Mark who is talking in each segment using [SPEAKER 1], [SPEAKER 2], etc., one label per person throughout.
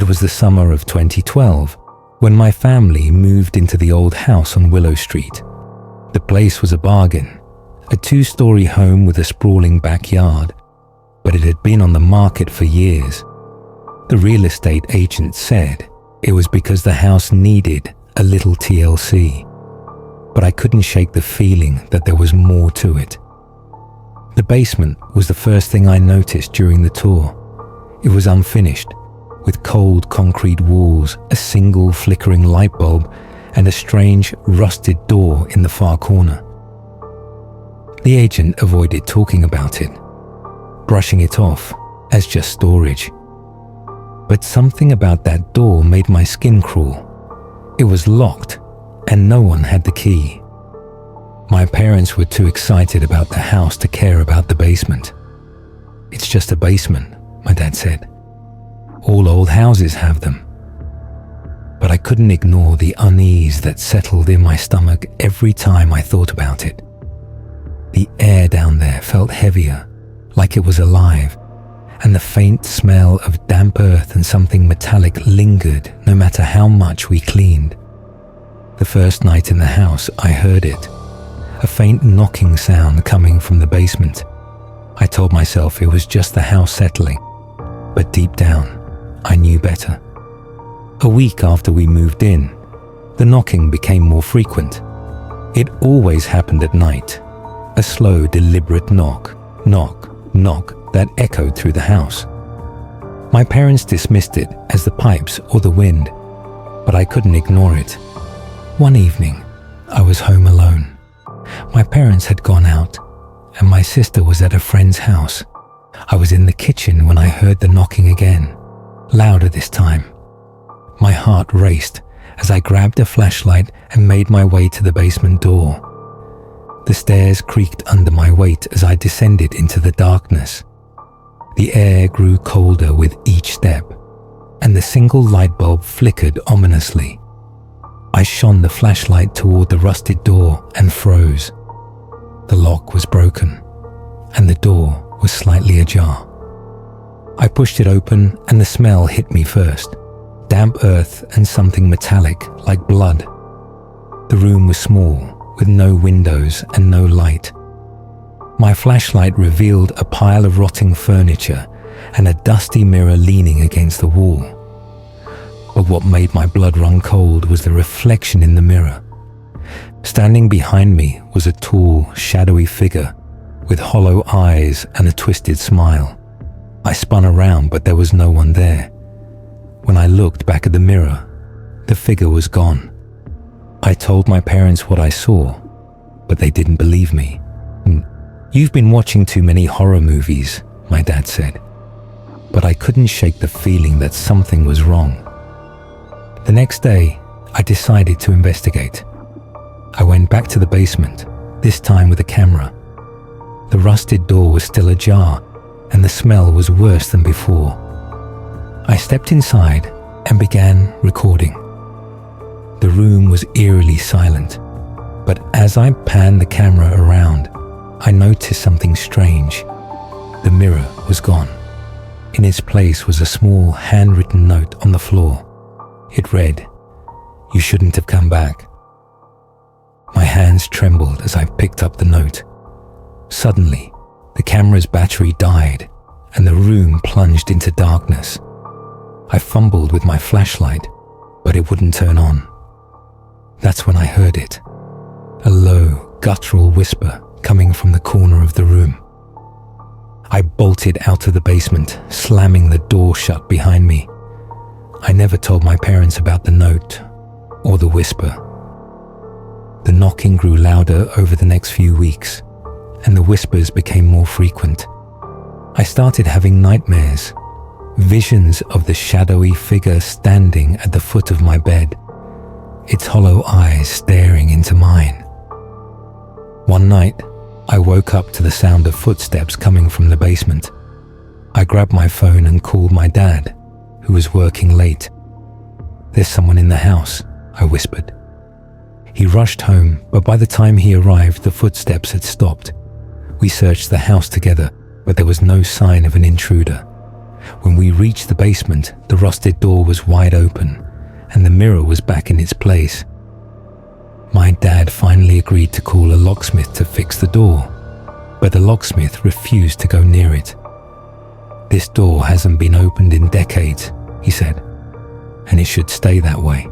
[SPEAKER 1] It was the summer of 2012 when my family moved into the old house on Willow Street. The place was a bargain, a 2-story home with a sprawling backyard, but it had been on the market for years. The real estate agent said it was because the house needed a little TLC, but I couldn't shake the feeling that there was more to it. The basement was the first thing I noticed during the tour. It was unfinished, with cold concrete walls, a single flickering light bulb, and a strange rusted door in the far corner. The agent avoided talking about it, brushing it off as just storage. But something about that door made my skin crawl. It was locked, and no one had the key. My parents were too excited about the house to care about the basement. "It's just a basement," my dad said. "All old houses have them." But I couldn't ignore the unease that settled in my stomach every time I thought about it. The air down there felt heavier, like it was alive, and the faint smell of damp earth and something metallic lingered no matter how much we cleaned. The first night in the house, I heard it, a faint knocking sound coming from the basement. I told myself it was just the house settling, but deep down, I knew better. A week after we moved in, the knocking became more frequent. It always happened at night, a slow, deliberate knock, knock, knock that echoed through the house. My parents dismissed it as the pipes or the wind, but I couldn't ignore it. One evening, I was home alone. My parents had gone out, and my sister was at a friend's house. I was in the kitchen when I heard the knocking again, louder this time. My heart raced as I grabbed a flashlight and made my way to the basement door. The stairs creaked under my weight as I descended into the darkness. The air grew colder with each step, and the single light bulb flickered ominously. I shone the flashlight toward the rusted door and froze. The lock was broken, and the door was slightly ajar. I pushed it open, and the smell hit me first. Damp earth and something metallic like blood. The room was small, with no windows and no light. My flashlight revealed a pile of rotting furniture and a dusty mirror leaning against the wall. But what made my blood run cold was the reflection in the mirror. Standing behind me was a tall, shadowy figure with hollow eyes and a twisted smile. I spun around, but there was no one there. When I looked back at the mirror, the figure was gone. I told my parents what I saw, but they didn't believe me. "You've been watching too many horror movies," my dad said. But I couldn't shake the feeling that something was wrong. The next day, I decided to investigate. I went back to the basement, this time with a camera. The rusted door was still ajar, and the smell was worse than before. I stepped inside and began recording. The room was eerily silent, but as I panned the camera around, I noticed something strange. The mirror was gone. In its place was a small handwritten note on the floor. It read, "You shouldn't have come back." My hands trembled as I picked up the note. Suddenly, the camera's battery died and the room plunged into darkness. I fumbled with my flashlight, but it wouldn't turn on. That's when I heard it, a low, guttural whisper coming from the corner of the room. I bolted out of the basement, slamming the door shut behind me. I never told my parents about the note or the whisper. The knocking grew louder over the next few weeks, and the whispers became more frequent. I started having nightmares, visions of the shadowy figure standing at the foot of my bed, its hollow eyes staring into mine. One night, I woke up to the sound of footsteps coming from the basement. I grabbed my phone and called my dad, who was working late. "There's someone in the house," I whispered. He rushed home, but by the time he arrived, the footsteps had stopped. We searched the house together, but there was no sign of an intruder. When we reached the basement, the rusted door was wide open and the mirror was back in its place. My dad finally agreed to call a locksmith to fix the door, but the locksmith refused to go near it. "This door hasn't been opened in decades," he said, "and it should stay that way."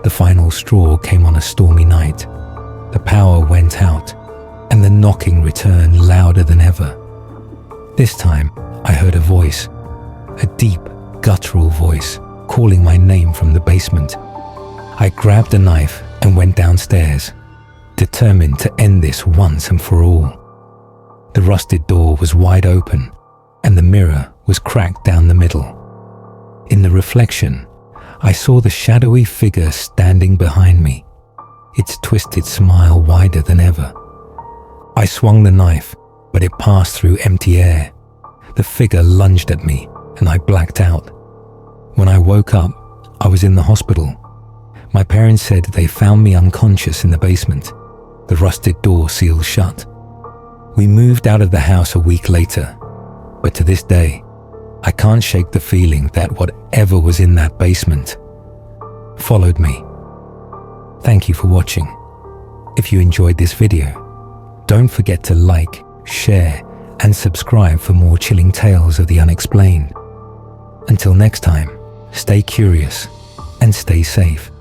[SPEAKER 1] The final straw came on a stormy night. The power went out, and the knocking returned louder than ever. This time, I heard a voice, a deep, guttural voice, calling my name from the basement. I grabbed a knife and went downstairs, determined to end this once and for all. The rusted door was wide open, and the mirror was cracked down the middle. In the reflection, I saw the shadowy figure standing behind me, its twisted smile wider than ever. I swung the knife, but it passed through empty air. The figure lunged at me, and I blacked out. When I woke up, I was in the hospital. My parents said they found me unconscious in the basement, the rusted door sealed shut. We moved out of the house a week later, but to this day, I can't shake the feeling that whatever was in that basement followed me. Thank you for watching. If you enjoyed this video, don't forget to like, share, and subscribe for more chilling tales of the unexplained. Until next time, stay curious and stay safe.